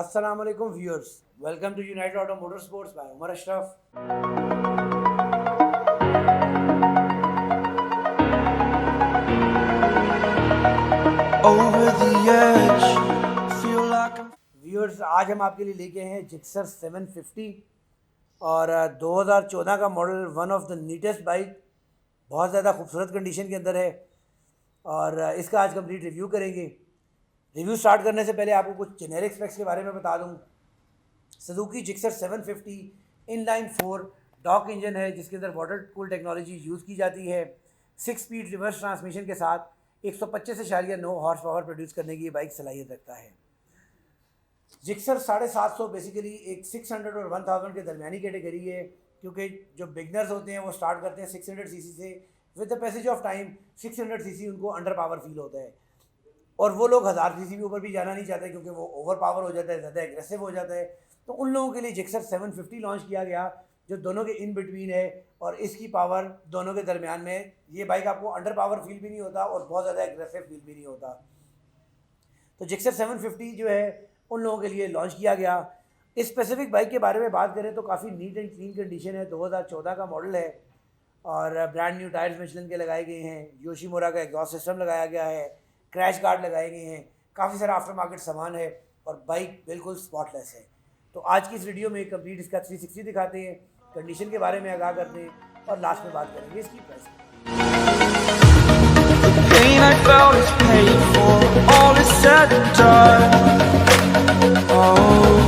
अस्सलाम वालेकुम viewers, welcome to United Auto Motor Sports by Umar Ashraf. Over the edge, feel like I'm viewers, आज हम आपके लिए लेके आए हैं जिक्सर 750 और 2014 का model, one of the neatest bike, बहुत ज़्यादा खूबसूरत कंडीशन के अंदर है और इसका आज कंप्लीट रिव्यू करेंगे। रिव्यू स्टार्ट करने से पहले आपको कुछ जेनेरिक स्पेक्स के बारे में बता दूं। Suzuki Gixxer 750 inline 4 dock engine है जिसके अंदर वाटर कूल टेक्नोलॉजी यूज़ की जाती है। 6 स्पीड रिवर्स ट्रांसमिशन के साथ 125.9 हॉर्स पावर प्रोड्यूस करने की बाइक सलाहियत रखता है। जिक्सर 750 बेसिकली एक 600 और 1000 के दरमियानी कैटेगरी है, क्योंकि जो बिगनर्स होते हैं वो स्टार्ट करते हैं 600 सीसी से। With the passage of time 600 CC उनको अंडर पावर फील होता है और वो लोग 1000 सीसी के ऊपर भी जाना नहीं चाहते क्योंकि वो ओवर पावर हो जाता है, ज़्यादा एग्रेसिव हो जाता है। तो उन लोगों के लिए जिक्सर 750 लॉन्च किया गया जो दोनों के इन बिटवीन है और इसकी पावर दोनों के दरमियान में। ये बाइक आपको अंडर पावर फील भी नहीं होता और बहुत ज़्यादा एग्रेसिव फील भी नहीं होता। तो जिक्सर 750 जो है उन लोगों के लिए लॉन्च किया गया। इस स्पेसिफिक बाइक के बारे में बात करें तो काफ़ी नीट एंड क्लीन कंडीशन है। 2014 का मॉडल है और ब्रांड न्यू टायर्स मिशेलिन के लगाए गए हैं। योशीमुरा का एग्जॉस्ट सिस्टम लगाया गया है, क्रैश गार्ड लगाए गए हैं, काफ़ी सारा आफ्टर मार्केट सामान है और बाइक बिल्कुल स्पॉटलेस है। तो आज की इस वीडियो में कंप्लीट इसका 360 दिखाते हैं, कंडीशन के बारे में आगाह करते हैं और लास्ट में बात करेंगे इसकी प्राइस की। pain I felt is paid for. All is said and done. Oh,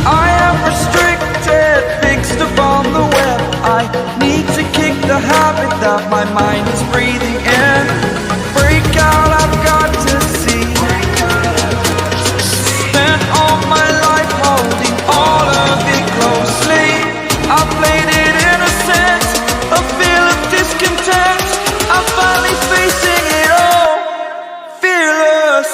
I am restricted, fixed upon the web. I need to kick the habit that my mind is breathing in. Break out, I've got to see. Spent all my life holding all of it closely. I played it innocent, a feel of discontent. I'm finally facing it all, fearless.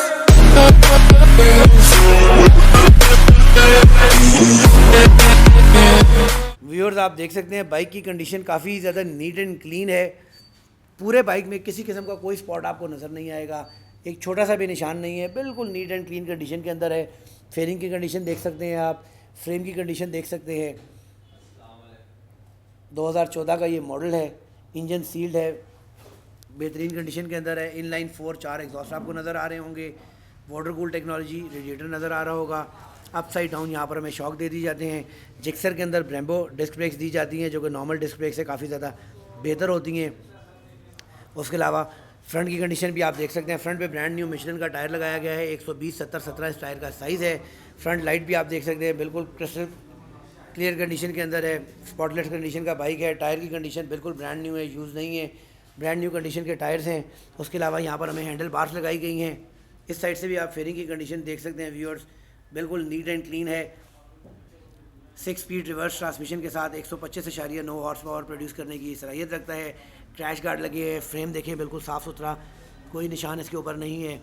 Viewers, आप देख सकते हैं bike की condition काफ़ी ज़्यादा neat and clean है। पूरे bike में किसी किस्म का कोई स्पॉट आपको नज़र नहीं आएगा, एक छोटा सा भी निशान नहीं है, बिल्कुल नीट एंड क्लीन कंडीशन के अंदर है। फेयरिंग की कंडीशन देख सकते हैं आप, फ्रेम की कंडीशन देख सकते हैं। 2014 का ये मॉडल है, इंजन सील्ड है, बेहतरीन कंडीशन के अंदर है। इनलाइन 4 एग्जॉस्ट आपको नज़र आ रहे होंगे, वाटर कूल टेक्नोलॉजी, रेडिएटर नज़र आ रहा होगा। अपसाइड डाउन यहाँ पर हमें शॉक दे दिए जाते हैं। जिक्सर के अंदर ब्रेम्बो डिस्क ब्रेक्स दी जाती हैं जो कि नॉर्मल डिस्क ब्रेक से काफ़ी ज़्यादा बेहतर होती हैं। उसके अलावा फ्रंट की कंडीशन भी आप देख सकते हैं। फ्रंट पे ब्रांड न्यू मिशेलिन का टायर लगाया गया है, 120/70/17 इस टायर का साइज़ है। फ्रंट लाइट भी आप देख सकते हैं, बिल्कुल क्रिस्टल क्लियर कंडीशन के अंदर है, स्पॉटलेस कंडीशन का बाइक है। टायर की कंडीशन बिल्कुल ब्रांड न्यू है, यूज़ नहीं है, ब्रांड न्यू कंडीशन के टायर्स हैं। उसके अलावा यहाँ पर हमें हैंडल बार्स लगाई गई हैं। इस साइड से भी आप फेयरिंग की कंडीशन देख सकते हैं व्यूअर्स, बिल्कुल नीट एंड क्लीन है। 6 स्पीड रिवर्स ट्रांसमिशन के साथ 125.9 हॉर्स पावर प्रोड्यूस करने की सलाहियत रखता है। क्रैश गार्ड लगे हैं, फ्रेम देखें बिल्कुल साफ़ सुथरा, कोई निशान इसके ऊपर नहीं है।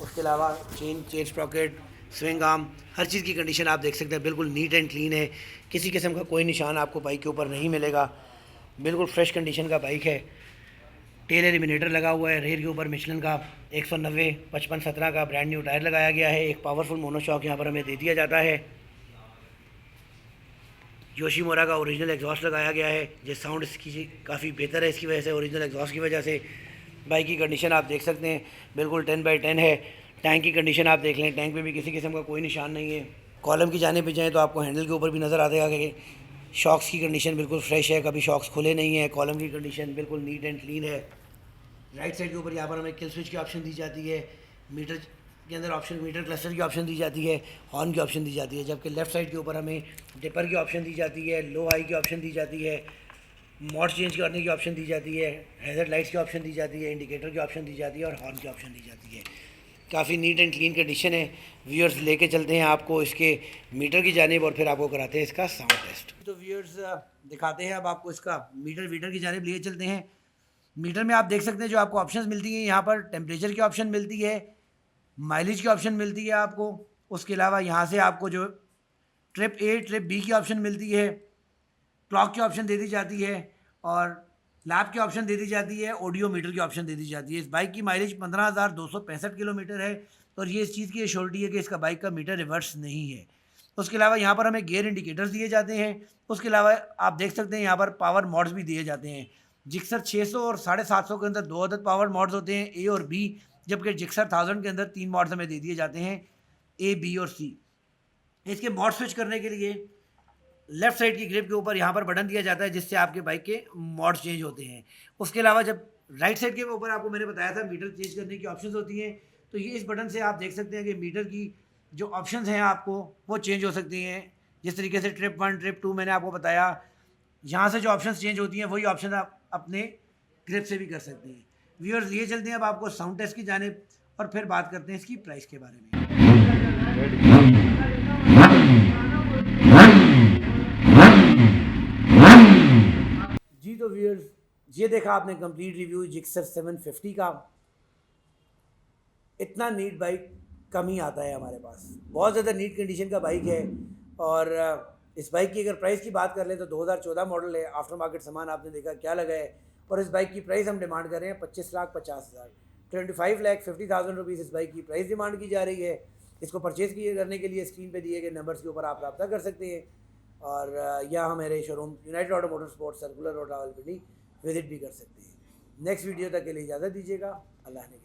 उसके अलावा चेन स्प्रॉकेट, स्विंग आर्म, हर चीज़ की कंडीशन आप देख सकते हैं, बिल्कुल नीट एंड क्लीन है। किसी किस्म का कोई निशान आपको बाइक के ऊपर नहीं मिलेगा, बिल्कुल फ्रेश कंडीशन का बाइक है। टेल एलिमिनेटर लगा हुआ है, रेयर के ऊपर मिशेलिन का 190/55/17 का ब्रांड न्यू टायर लगाया गया है। एक पावरफुल मोनोशॉक यहाँ पर हमें दे दिया जाता है। योशीमुरा का ओरिजिनल एग्जॉस्ट लगाया गया है, जिस साउंड इसकी काफ़ी बेहतर है इसकी वजह से, ओरिजिनल एग्जॉस्ट की वजह से। बाइक की कंडीशन आप देख सकते हैं, बिल्कुल 10/10 है। टैंक की कंडीशन आप देख लें, टैंक में भी किसी किस्म का कोई निशान नहीं है। कॉलम की जाने पे जाएँ तो आपको हैंडल के ऊपर भी नज़र आएगा कि शॉक्स की कंडीशन बिल्कुल फ्रेश है, कभी शॉक्स खुले नहीं है। कॉलम की कंडीशन बिल्कुल नीट एंड क्लीन है। राइट साइड के ऊपर यहाँ पर हमें किल स्विच की ऑप्शन दी जाती है, मीटर के अंदर ऑप्शन, मीटर क्लस्टर की ऑप्शन दी जाती है, हॉर्न की ऑप्शन दी जाती है। जबकि लेफ़्ट साइड के ऊपर हमें डिपर की ऑप्शन दी जाती है, लो हाई की ऑप्शन दी जाती है, मोड चेंज करने की ऑप्शन दी जाती है, हैज़र्ड लाइट्स की ऑप्शन दी जाती है, इंडिकेटर की ऑप्शन दी जाती है और हॉर्न की ऑप्शन दी जाती है। काफ़ी नीट एंड क्लीन कंडीशन है। व्यूअर्स, लेके चलते हैं आपको इसके मीटर की जानिब और फिर आपको कराते हैं इसका साउंड टेस्ट। तो व्यूअर्स, दिखाते हैं अब आपको इसका मीटर की जानिब लिए चलते हैं। मीटर में आप देख सकते हैं जो आपको ऑप्शंस मिलती हैं, यहाँ पर टेम्परेचर की ऑप्शन मिलती है, माइलेज की ऑप्शन मिलती है आपको। उसके अलावा यहाँ से आपको जो ट्रिप ए ट्रिप बी की ऑप्शन मिलती है, क्लॉक की ऑप्शन दे दी जाती है और लैप की ऑप्शन दे दी जाती है, ऑडियो मीटर की ऑप्शन दे दी जाती है। इस बाइक की माइलेज 15,265 किलोमीटर है। और ये इस चीज़ की एश्योरिटी है कि इसका बाइक का मीटर रिवर्स नहीं है। उसके अलावा यहाँ पर हमें गियर इंडिकेटर्स दिए जाते हैं। उसके अलावा आप देख सकते हैं यहाँ पर पावर मॉड्स भी दिए जाते हैं। जिक्सर 600 और 750 के अंदर 2 अदद पावर मॉड्स होते हैं, ए और बी, जबकि जिक्सर 1000 के अंदर 3 मॉड्स हमें दे दिए जाते हैं, ए, बी और सी। इसके मॉड स्विच करने के लिए लेफ्ट साइड की ग्रिप के ऊपर यहाँ पर बटन दिया जाता है जिससे आपके बाइक के मॉड्स चेंज होते हैं। उसके अलावा जब राइट साइड के ऊपर आपको मैंने बताया था मीटर चेंज करने की ऑप्शंस होती हैं, तो ये इस बटन से आप देख सकते हैं कि मीटर की जो ऑप्शंस हैं आपको वो चेंज हो सकती हैं। जिस तरीके से ट्रिप 1 ट्रिप 2 मैंने आपको बताया, यहाँ से जो ऑप्शंस चेंज होती हैं वही ऑप्शन आप अपने ग्रिप से भी कर सकते हैं। व्यूअर्स, लिए चलते हैं अब आपको साउंड टेस्ट की जानिब और फिर बात करते हैं इसकी प्राइस के बारे में। जी तो व्यूअर्स, ये देखा आपने कंप्लीट रिव्यू जिक्सर 750 का। इतना नीट बाइक कम ही आता है हमारे पास, बहुत ज़्यादा नीट कंडीशन का बाइक है। और इस बाइक की अगर प्राइस की बात कर लें तो 2014 मॉडल है, आफ्टर मार्केट सामान आपने देखा क्या लगा है। और इस बाइक की प्राइस हम डिमांड कर रहे हैं 25,50,000, 25,50,000 रुपीज़ इस बाइक की प्राइस डिमांड की जा रही है। इसको परचेज़ करने के लिए स्क्रीन पे दिए गए नंबर्स के ऊपर आप रब्ता कर सकते हैं, और या हमारे showroom United Auto motor sport circular road Rawalpindi visit भी कर सकते हैं। नेक्स्ट वीडियो तक के लिए इजाज़त दीजिएगा। अल्लाह ने